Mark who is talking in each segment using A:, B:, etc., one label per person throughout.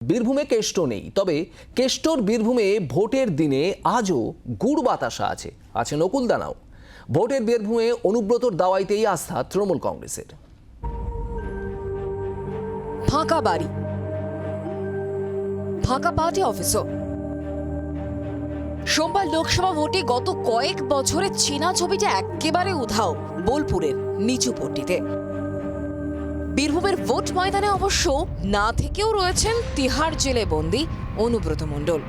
A: বীরভূমে কেষ্ট নেই, তবে কেষ্টর বীরভূমে ভোটের দিনে আজও গুড় বাতাসা আছে নকুলদানাও। ভোটের বীরভূমে অনুব্রতর দাওয়াইতেই আস্থা তৃণমূল কংগ্রেসের।
B: ফাঁকা বাড়ি, ফাঁকা পার্টি অফিসও। সোমবার লোকসভা ভোটে গত কয়েক বছরের চেনা ছবিটা একেবারে উধাও বোলপুরের নিচু পট্টিতে। বীরভূমের ভোট ময়দানে অবশ্য না থেকেও রয়েছেন তিহার জেলে বন্দী অনুব্রত মণ্ডল।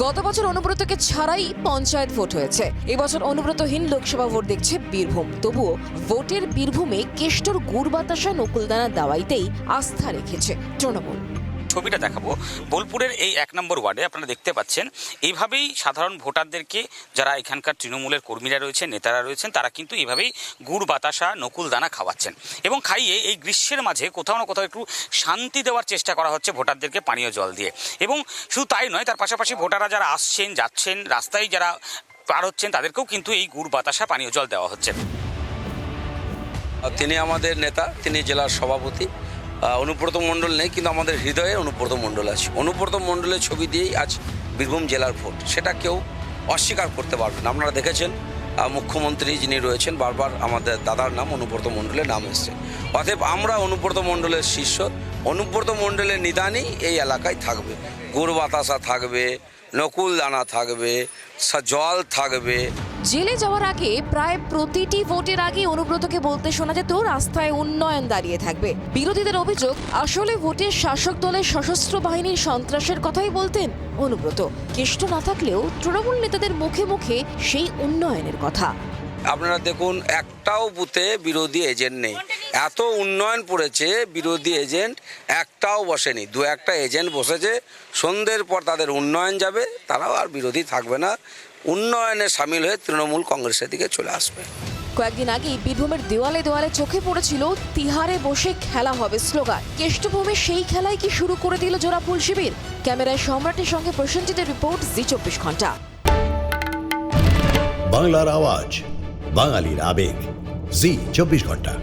B: গত বছর অনুব্রতকে ছাড়াই পঞ্চায়েত ভোট হয়েছে, এবছর অনুব্রতহীন লোকসভা ভোট দেখছে বীরভূম। তবুও ভোটের বীরভূমে কেষ্টর গুড় বাতাসা নকুলদানা দাওয়াইতেই আস্থা রেখেছে তৃণমূল।
C: ছবিটা দেখাবো বোলপুরের এই 1 নম্বর ওয়ার্ডে। আপনারা দেখতে পাচ্ছেন এইভাবেই সাধারণ ভোটারদেরকে, যারা এখানকার তৃণমূলের কর্মীরা রয়েছেন, নেতারা রয়েছেন, তারা কিন্তু এইভাবেই গুড় বাতাসা নকুল দানা খাওয়াচ্ছেন এবং খাইয়ে এই গ্রীষ্মের মাঝে কোথাও না কোথাও একটু শান্তি দেওয়ার চেষ্টা করা হচ্ছে ভোটারদেরকে পানীয় জল দিয়ে। এবং শুধু তাই নয়, তার পাশাপাশি ভোটাররা যারা আসছেন যাচ্ছেন, রাস্তায় যারা পার হচ্ছেন, তাদেরকেও কিন্তু এই গুড় বাতাসা পানীয় জল দেওয়া হচ্ছে।
D: তিনি আমাদের নেতা, তিনি জেলার সভাপতি। অনুব্রত মণ্ডল নেই, কিন্তু আমাদের হৃদয়ে অনুব্রত মণ্ডল আছে। অনুব্রত মণ্ডলের ছবি দিয়েই আজ বীরভূম জেলার ভোট, সেটা কেউ অস্বীকার করতে পারবেন। আপনারা দেখেছেন মুখ্যমন্ত্রী যিনি রয়েছেন, বারবার আমাদের দাদার নাম অনুব্রত মণ্ডলের নাম এসছে। অতএব আমরা অনুব্রত মণ্ডলের শিষ্য, অনুব্রত মণ্ডলের নিদানই এই এলাকায় থাকবে। গুড় বাতাসা থাকবে, নকুল দানা থাকবে, জল থাকবে।
B: জেলে যাওয়ার আগে প্রায় প্রতিটি ভোটের আগে অনুব্রতকে বলতে শোনা যেত রাস্তায় উন্নয়ন দাঁড়িয়ে থাকবে। বিরোধীদের অভিযোগ, আসলে ভোটের শাসক দলের সশস্ত্র বাহিনীর সন্ত্রাসের কথাই বলতেন অনুব্রত। কেষ্ট না থাকলেও তৃণমূল নেতাদের মুখে মুখে সেই উন্নয়নের কথা।
D: আপনারা দেখুন, একটাও বুথে বিরোধী এজেন্ট নেই। এত উন্নয়ন পড়েছে, বিরোধী এজেন্ট একটাও বসেনি। 2-1টা এজেন্ট বসেছে, সন্ধ্যের পর তাদের উন্নয়ন যাবে, তারাও আর বিরোধী থাকবে না, উন্নয়নে সামিল হয়ে তৃণমূল কংগ্রেসের দিকে চলে আসবে।
B: কয়েকদিন আগেই বীরভূমের দেওয়ালে দেওয়ালে চোখে পড়েছিল তিহারে বসে খেলা হবে স্লোগান। কেষ্টভূমে সেই খেলাই কি শুরু করে দিল জোড়াফুল শিবির? ক্যামেরায় সম্রাটের সঙ্গে প্রসেনজিতের রিপোর্ট, জি 24 ঘন্টা।
E: বাংলার আওয়াজ, বাঙালির আবেগ, জি 24 ঘন্টা।